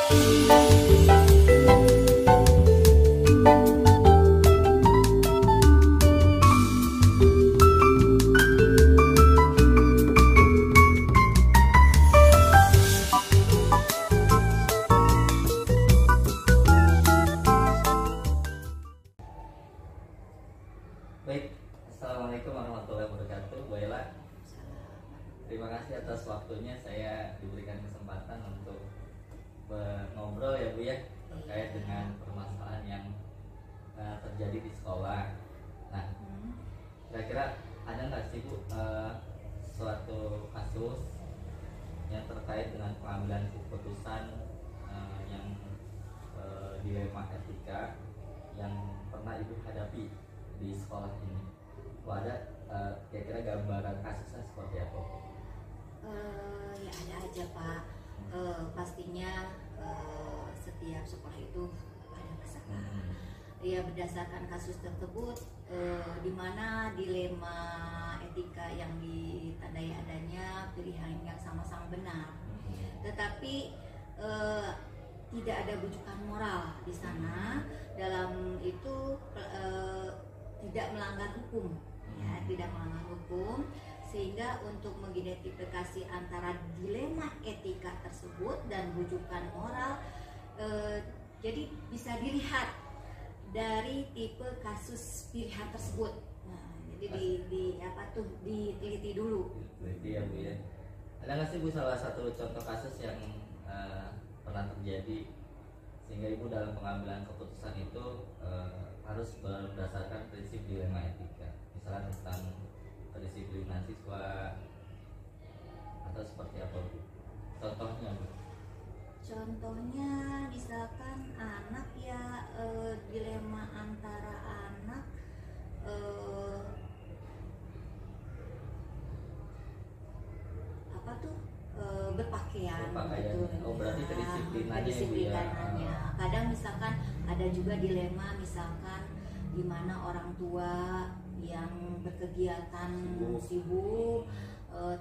Baik, Assalamualaikum warahmatullahi wabarakatuh, Bu Ella. Terima kasih atas waktunya, saya diberikan kesempatan untuk ngobrol ya Bu ya, terkait dengan permasalahan yang terjadi di sekolah. Nah, kira-kira ada nggak sih Bu suatu kasus yang terkait dengan pengambilan keputusan yang dilema etika yang pernah Ibu hadapi di sekolah ini? Ada kira-kira gambaran kasusnya seperti apa? Ya ada aja Pak. Pastinya setiap sekolah itu ada masalah. Ya berdasarkan kasus tersebut, di mana dilema etika yang ditandai adanya pilihan yang sama-sama benar, tetapi tidak ada bujukan moral di sana. Dalam itu tidak melanggar hukum, ya, tidak melanggar hukum, sehingga untuk mengidentifikasi antara dilema etika tersebut dan bujukan moral, jadi bisa dilihat dari tipe kasus pilihan tersebut. Nah, jadi diteliti dulu. Diteliti ya Bu ya. Ada nggak sih Bu salah satu contoh kasus yang pernah terjadi sehingga Ibu dalam pengambilan keputusan itu harus berdasarkan prinsip dilema etika, misalnya tentang kedisiplinan siswa atau seperti apa Bu? Contohnya Bu? Contohnya misalkan anak ya, dilema antara anak berpakaian gitu. Oh, berarti kedisiplinannya. Kadang misalkan ada juga dilema, misalkan di mana orang tua yang berkegiatan sibuk,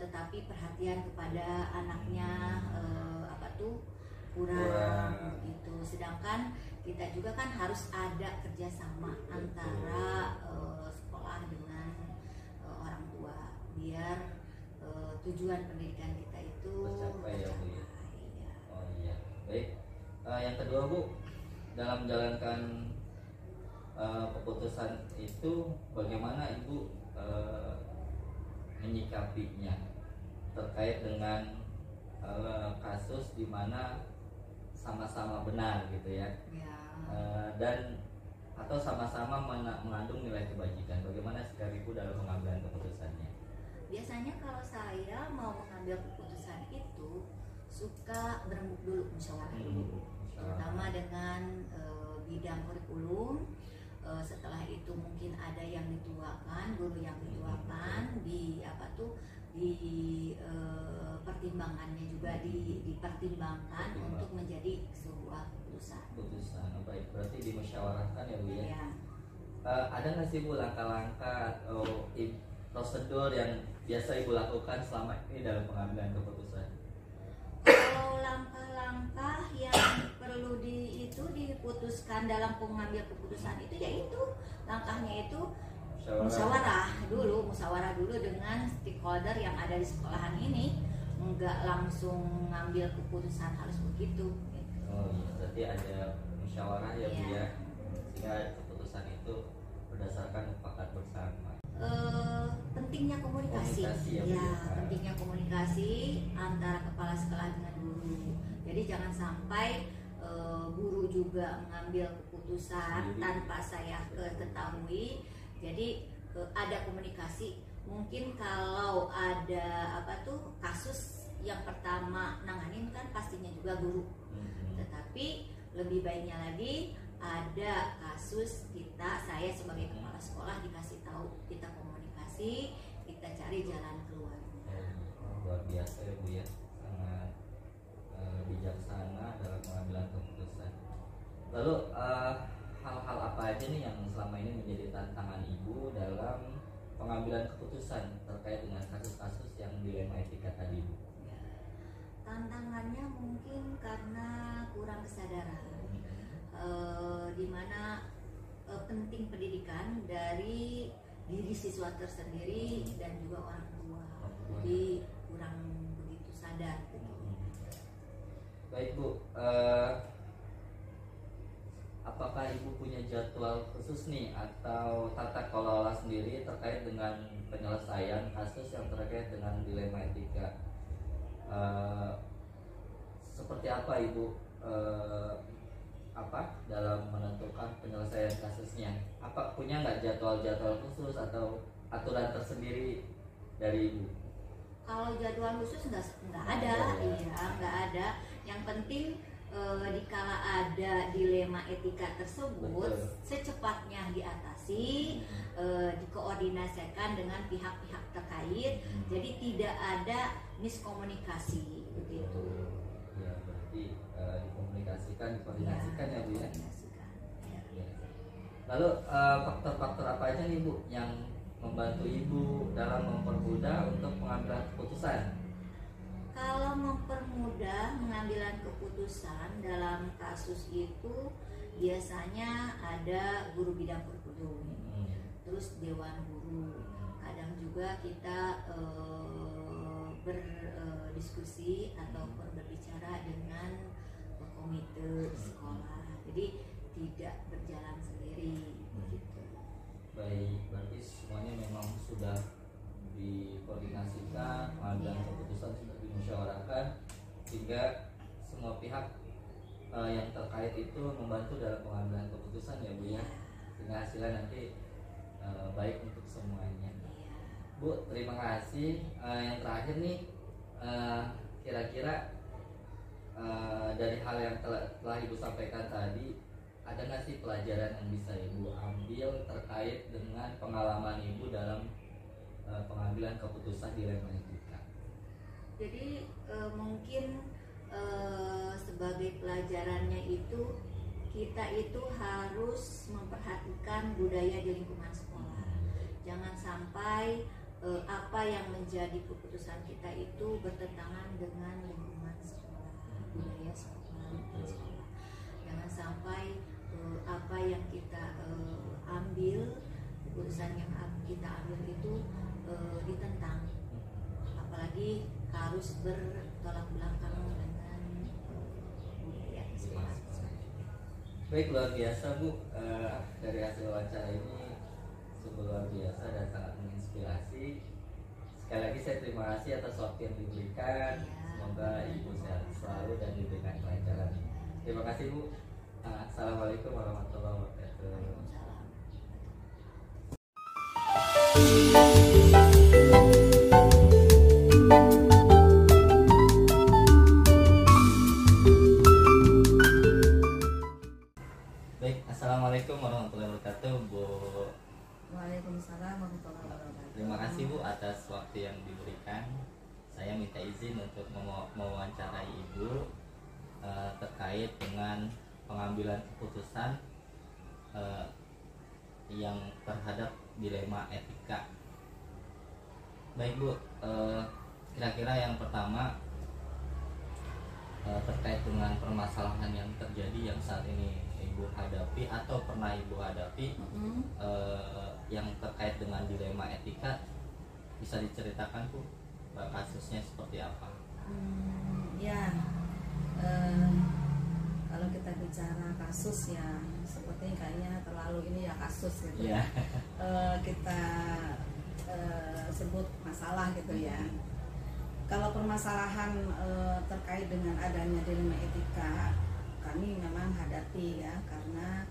tetapi perhatian kepada anaknya kurang gitu. Sedangkan kita juga kan harus ada kerjasama antara sekolah dengan orang tua biar tujuan pendidikan kita itu tercapai ya Bu ya. Oh iya, baik. Yang kedua Bu, dalam menjalankan keputusan itu bagaimana Ibu menyikapinya terkait dengan kasus di mana sama-sama benar gitu ya, dan atau sama-sama mengandung nilai kebajikan. Bagaimana sikap Ibu dalam pengambilan keputusannya? Biasanya kalau saya mau mengambil keputusan itu suka berembuk dulu, musyawarah dulu, terutama dengan bidang kurikulum. Setelah itu mungkin ada yang dituakan, guru yang dituakan pertimbangannya juga dipertimbangkan untuk menjadi sebuah keputusan. Baik, berarti dimusyawarahkan ya Bu ya. Ada nggak sih Bu langkah-langkah atau prosedur yang biasa Ibu lakukan selama ini dalam pengambilan keputusan? Kalau langkah-langkah yang perlu diputuskan dalam pengambil keputusan itu, yaitu langkahnya itu musyawarah dulu dengan stakeholder yang ada di sekolahan ini. Enggak langsung ngambil keputusan harus begitu gitu. Oh iya, berarti ada musyawarah ya Bu ya, sehingga keputusan itu berdasarkan mufakat bersama. Pentingnya komunikasi pentingnya komunikasi antara kepala sekolah dengan guru. Jadi jangan sampai guru juga mengambil keputusan tanpa saya ketahui. Jadi ada komunikasi. Mungkin kalau ada kasus yang pertama nanganin kan pastinya juga guru. Tetapi lebih baiknya lagi ada kasus saya sebagai kepala sekolah dikasih tahu, kita komunikasi, kita cari jalan keluar. Luar biasa ya Bu ya, sangat bijaksana dalam pengambilan keputusan. Lalu hal-hal apa aja nih yang selama ini menjadi tantangan Ibu dalam pengambilan keputusan terkait dengan kasus-kasus yang dilema etika tadi Bu? Tantangannya mungkin karena kurang penting pendidikan dari diri siswa tersendiri dan juga orang tua. Jadi kurang begitu sadar gitu. Baik Bu, apakah Ibu punya jadwal khusus nih atau tata kelola sendiri terkait dengan penyelesaian kasus yang terkait dengan dilema etika? Seperti apa Ibu dalam menentukan penyelesaian kasusnya? Apa punya nggak jadwal-jadwal khusus atau aturan tersendiri dari Ibu? Kalau jadwal khusus nggak ada, iya nggak ada. Yang penting dikala ada dilema etika tersebut, betul, secepatnya diatasi, dikoordinasikan dengan pihak-pihak terkait, jadi tidak ada miskomunikasi begitu. Ya, berarti dikoordinasikan ya Bu ya. Lalu faktor-faktor apa aja nih Bu yang membantu Ibu dalam mempermudah untuk pengambilan keputusan? Kalau mempermudah pengambilan keputusan dalam kasus itu biasanya ada guru bidang kurikulum, terus dewan guru. Kadang juga kita berdiskusi atau berbicara dengan komite sekolah. Jadi tidak berjalan sendiri begitu. Baik, berarti semuanya memang sudah dikoordinasikan, pengambilan keputusan sudah dimusyawarahkan sehingga semua pihak yang terkait itu membantu dalam pengambilan keputusan ya Bu ya, sehingga hasilnya nanti baik untuk semuanya. Bu, terima kasih. Yang terakhir nih, kira-kira dari hal yang telah Ibu sampaikan tadi, ada nggak sih pelajaran yang bisa Ibu ambil terkait dengan pengalaman Ibu dalam pengambilan keputusan dilema etika? Jadi mungkin sebagai pelajarannya itu kita itu harus memperhatikan budaya di lingkungan sekolah. Jangan sampai apa yang menjadi keputusan kita itu bertentangan dengan lingkungan sekolah, budaya sekolah, lingkungan sekolah. Jangan sampai apa yang kita ambil, keputusan yang kita ambil itu ditentang, apalagi harus bertolak belakang dengan budaya sekolah. Baik, luar biasa Bu, dari hasil wawancara ini sungguh luar biasa dan sangat menginspirasi. Sekali lagi saya terima kasih atas waktu yang diberikan. Semoga Ibu sehat selalu dan diberikan kelancaran. Terima kasih Bu. Assalamualaikum warahmatullahi wabarakatuh. Baik, assalamualaikum warahmatullahi wabarakatuh Bu. Waalaikumsalam warahmatullahi wabarakatuh. Terima kasih Bu atas waktu yang diberikan. Saya minta izin untuk mewawancarai Ibu terkait dengan pengambilan keputusan yang terhadap dilema etika. Baik Bu, kira-kira yang pertama terkait dengan permasalahan yang terjadi yang saat ini Ibu hadapi atau pernah Ibu hadapi, yang terkait dengan dilema etika, bisa diceritakan Bu kasusnya seperti apa? Kalau kita bicara kasus ya seperti kayaknya terlalu ini ya kasus gitu. Kita sebut masalah gitu ya. Kalau permasalahan terkait dengan adanya dilema etika, kami memang hadapi ya, karena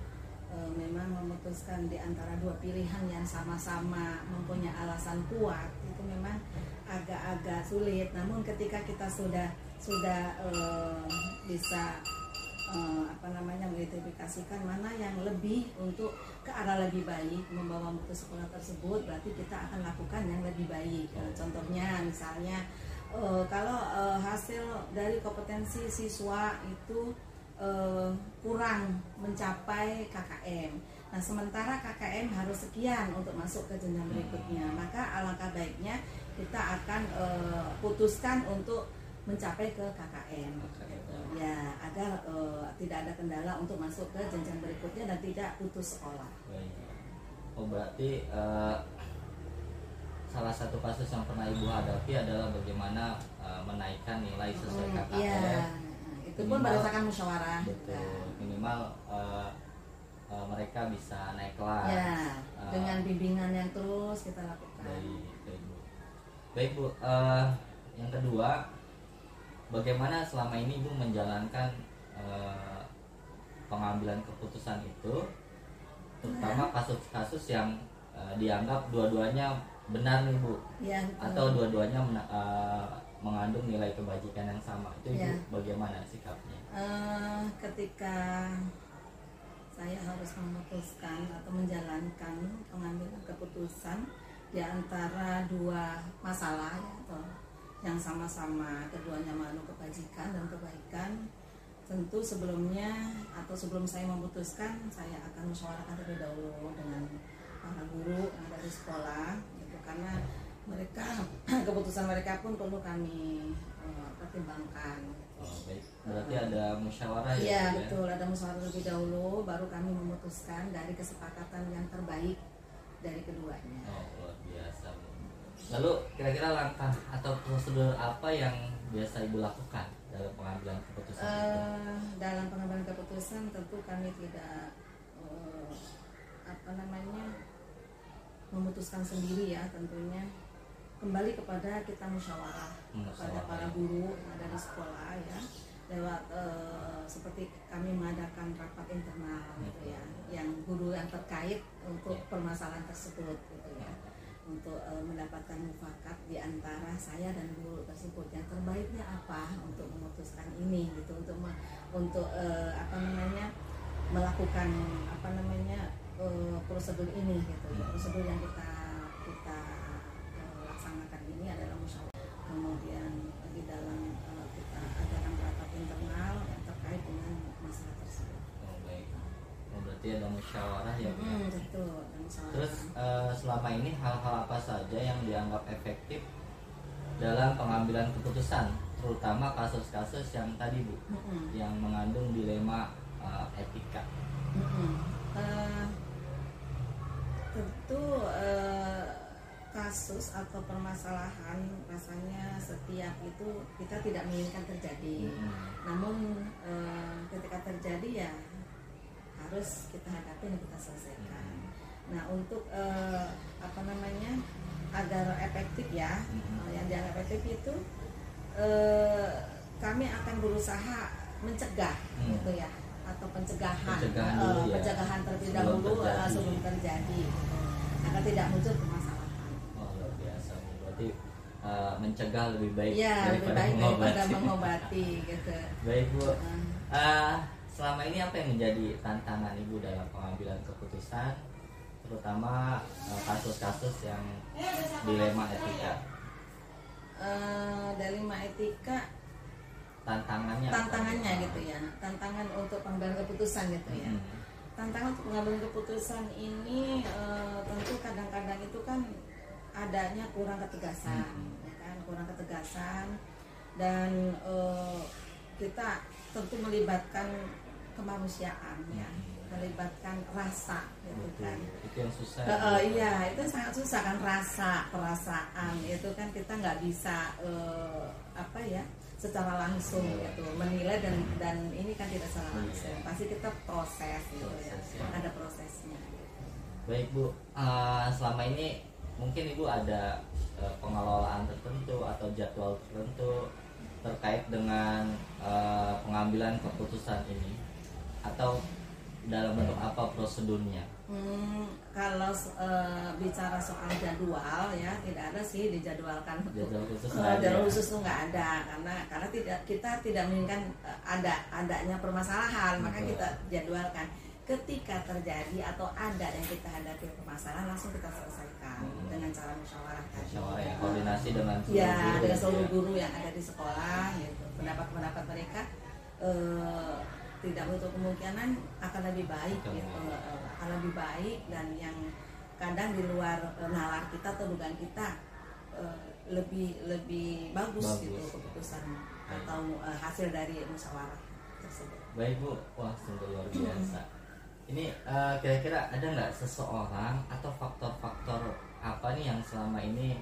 memang memutuskan di antara dua pilihan yang sama-sama mempunyai alasan kuat itu memang agak-agak sulit. Namun ketika kita sudah bisa mengidentifikasikan mana yang lebih untuk ke arah lebih baik membawa mutu sekolah tersebut, berarti kita akan lakukan yang lebih baik. Contohnya misalnya kalau hasil dari kompetensi siswa itu kurang mencapai KKM, nah sementara KKM harus sekian untuk masuk ke jenjang berikutnya, maka alangkah baiknya kita akan putuskan untuk mencapai ke KKM gitu. Ya, agar tidak ada kendala untuk masuk ke jenjang berikutnya dan tidak putus sekolah. Oh berarti salah satu kasus yang pernah Ibu hadapi adalah bagaimana menaikkan nilai sesuai KKM. Iya, itu pun berdasarkan musyawarah. Betul. Minimal mereka bisa naik kelas. Ya, dengan bimbingan yang terus kita lakukan. Baik Bu. Yang kedua, bagaimana selama ini Ibu menjalankan pengambilan keputusan itu, terutama kasus-kasus yang dianggap dua-duanya benar nih Bu, ya, atau dua-duanya mengandung nilai kebajikan yang sama, itu ya. Ibu bagaimana sikapnya? Ketika saya harus memutuskan atau menjalankan pengambilan keputusan di antara dua masalah ya, atau yang sama-sama keduanya mengandung kebajikan dan kebaikan, tentu sebelumnya atau sebelum saya memutuskan, saya akan musyawarahkan terlebih dahulu dengan para guru yang ada di sekolah gitu, karena mereka keputusan mereka pun perlu kami pertimbangkan. Baik. Berarti ada musyawarah ya? Iya betul, ada musyawarah terlebih dahulu, baru kami memutuskan dari kesepakatan yang terbaik dari keduanya. Oh luar biasa Bu. Lalu kira-kira langkah atau prosedur apa yang biasa Ibu lakukan dalam pengambilan keputusan itu? Dalam pengambilan keputusan tentu kami tidak memutuskan sendiri ya, tentunya kembali kepada kita musyawarah kepada para guru yang ada di sekolah ya, lewat seperti kami mengadakan rapat internal gitu ya, yang guru yang terkait untuk permasalahan tersebut gitu ya, untuk mendapatkan mufakat di antara saya dan guru tersebut yang terbaiknya apa untuk memutuskan ini gitu, untuk melakukan prosedur ini gitu ya. Prosedur yang kita laksanakan ini adalah musyawarah, kemudian di dalam kita adakan rapat internal yang terkait dengan masalah tersebut. Baik. Berarti ada musyawarah ya Bu? Betul, ada musyawarah. Terus selama ini hal-hal apa saja yang dianggap efektif dalam pengambilan keputusan, terutama kasus-kasus yang tadi Bu, yang mengandung dilema etika? Tentu kasus atau permasalahan rasanya setiap itu kita tidak menginginkan terjadi. Namun ketika terjadi ya harus kita hadapi dan kita selesaikan. Nah untuk agar efektif ya, yang dianggap efektif itu kami akan berusaha mencegah gitu ya, atau pencegahan terlebih dahulu sebelum terjadi gitu, agar tidak muncul permasalahan. Oh luar biasa, berarti mencegah lebih baik daripada mengobati gitu. Baik Bu, selama ini apa yang menjadi tantangan Ibu dalam pengambilan keputusan, terutama kasus-kasus yang dilema etika? Dilema etika tantangannya gitu ya, tantangan untuk pengambilan keputusan gitu ya. Tantangan untuk pengambilan keputusan ini tentu kadang-kadang itu kan adanya kurang ketegasan ya kan, kurang ketegasan, dan kita tentu melibatkan kemanusiaan ya, melibatkan rasa gitu kan. Itu yang susah. Iya, itu sangat susah kan, perasaan itu kan kita nggak bisa secara langsung gitu menilai, dan ini kan tidak secara langsung, pasti kita proses gitu ya, ada prosesnya gitu. Baik Bu, selama ini mungkin Ibu ada pengelolaan tertentu atau jadwal tertentu terkait dengan pengambilan keputusan ini, atau dalam bentuk apa prosedurnya? Kalau bicara soal jadwal ya, tidak ada sih dijadwalkan. Jadwal khusus tuh nggak ada, karena kita tidak menginginkan adanya permasalahan, maka kita jadwalkan. Ketika terjadi atau ada yang kita hadapi permasalahan, langsung kita selesaikan dengan cara musyawarah tadi. Ya, koordinasi dengan seluruh guru yang ada di sekolah gitu. Pendapat mereka tidak menutup kemungkinan akan lebih baik gitu, akan lebih baik, dan yang kadang di luar nalar kita atau dugaan kita lebih bagus gitu keputusan atau hasil dari musyawarah. tersebut. Baik Bu, wah sungguh luar biasa. Ini kira-kira ada nggak seseorang atau faktor-faktor apa nih yang selama ini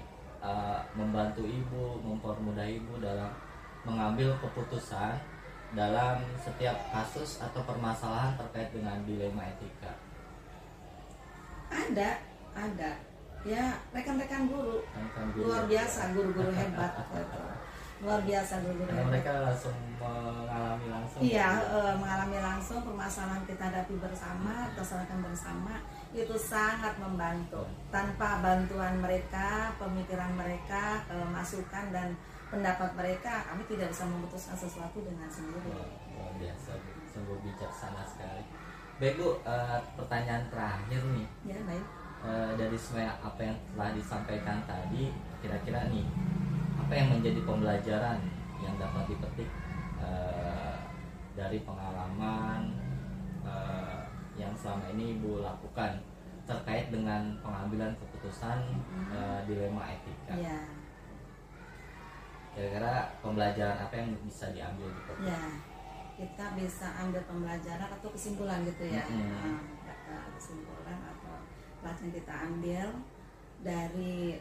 membantu Ibu, mempermudah Ibu dalam mengambil keputusan dalam setiap kasus atau permasalahan terkait dengan dilema etika? Ada. Ya, rekan-rekan guru. Guru Luar biasa, guru-guru hebat. Gitu. Luar biasa guru-guru Karena hebat. mereka langsung mengalami langsung. Iya, mengalami langsung permasalahan kita hadapi bersama, terselesaikan bersama, itu sangat membantu. Tanpa bantuan mereka, pemikiran mereka, masukan dan pendapat mereka, kami tidak bisa memutuskan sesuatu dengan sendiri. Luar biasa, Bu. Sungguh bijaksana sekali. Baik Bu, pertanyaan terakhir nih. Ya, baik. Dari semua apa yang telah disampaikan tadi, kira-kira nih apa yang menjadi pembelajaran yang dapat dipetik dari pengalaman yang selama ini Ibu lakukan terkait dengan pengambilan keputusan dilema etika? Ya. Kira-kira pembelajaran apa yang bisa diambil gitu? Ya, kita bisa ambil pembelajaran atau kesimpulan gitu ya. Kesimpulan atau pelajaran kita ambil dari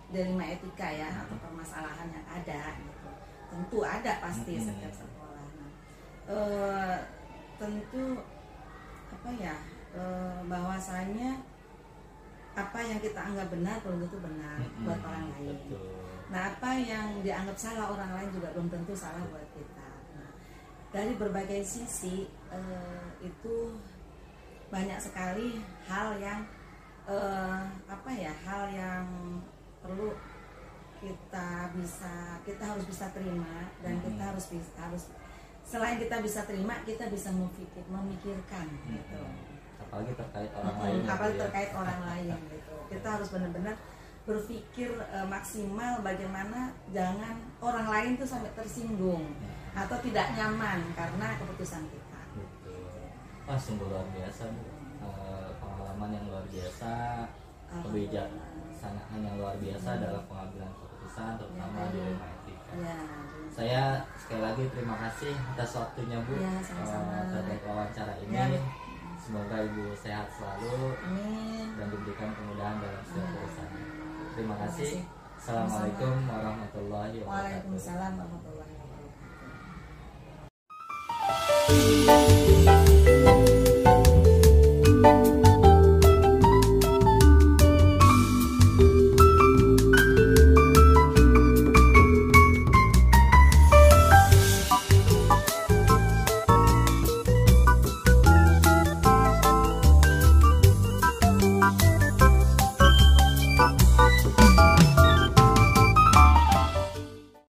dilema etika ya, atau permasalahan yang ada gitu. Tentu ada pasti setiap sekolah. Tentu bahwasanya apa yang kita anggap benar belum tentu benar buat orang lain. Betul. Nah, apa yang dianggap salah orang lain juga belum tentu salah buat kita. Nah, dari berbagai sisi itu banyak sekali hal yang perlu kita harus bisa terima, dan kita harus selain kita bisa terima, kita bisa memikirkan gitu. Apalagi terkait orang lain. Apalagi terkait orang lain gitu. Kita harus benar-benar berpikir maksimal bagaimana jangan orang lain tuh sampai tersinggung atau tidak nyaman karena keputusan kita. Betul. Wah, sungguh luar biasa Bu. Pengalaman yang luar biasa, kebijaksanaan yang luar biasa dalam pengambilan keputusan, terutama dilema etika. Ya. Saya sekali lagi terima kasih atas waktunya Bu, terkait wawancara ini. Ya. Semoga Ibu sehat selalu. Amin. Dan diberikan kemudahan dalam setiap urusan. Terima kasih. Assalamualaikum warahmatullahi wabarakatuh. Waalaikumsalam warahmatullahi wabarakatuh.